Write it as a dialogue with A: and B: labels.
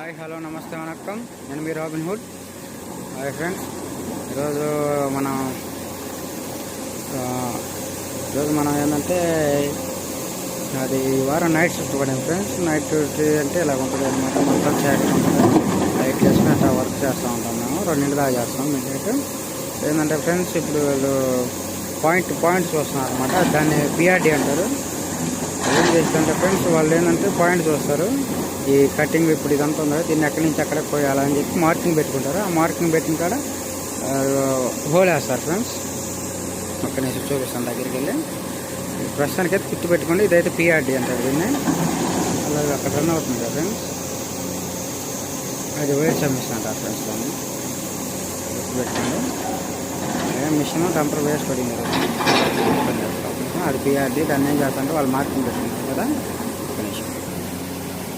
A: Hi hello నమస్తే వనక్కం నేను మీ robin hood. Hi friends, ఈరోజు మనం ఏంటంటే అది వారం నైట్ షిఫ్ట్ పడింది ఫ్రెండ్స్. నైట్ డ్యూటీ అంటే ఇలా ఉంటుంది అనమాట. మొత్తం చేయడం ఉంటుంది. లైట్ వేసుకుని అట్లా వర్క్ చేస్తూ ఉంటాం. మేము 2 దాకా చేస్తాం. మిడ్ ఏంటంటే ఫ్రెండ్స్, ఇప్పుడు వీళ్ళు పాయింట్స్ వస్తున్నారు అనమాట. దాన్ని పిఆర్డి అంటారు. ఏం చేస్తుంటే ఫ్రెండ్స్, వాళ్ళు ఏంటంటే పాయింట్స్ వస్తారు. ఈ కటింగ్ ఇప్పుడు ఇదంతా ఉంది, దీన్ని ఎక్కడి నుంచి ఎక్కడికి పోయాలని చెప్పి మార్కింగ్ పెట్టుకుంటారు. ఆ మార్కింగ్ పెట్టిన కాడ హోల్ వేస్తారు ఫ్రెండ్స్. ఒక్క నిమిషం చూపిస్తాను దగ్గరికి వెళ్ళి. ప్రస్తుతానికి అయితే గుర్తు పెట్టుకోండి, ఇదైతే పిఆర్డి అంటారు దీన్ని. అలాగే అక్కడ రన్ అవుతుంది కదా ఫ్రెండ్స్, అది వైర్ మిషన్ అంటారు ఫ్రెండ్స్. దాన్ని గుర్తు పెట్టుకోండి. మిషన్ టెంపర్ వేస్ట్ పడింది, అది పిఆర్డి. దాన్ని ఏం చేస్తారంటే వాళ్ళు మార్కింగ్ పెట్టుకున్నారు కదా,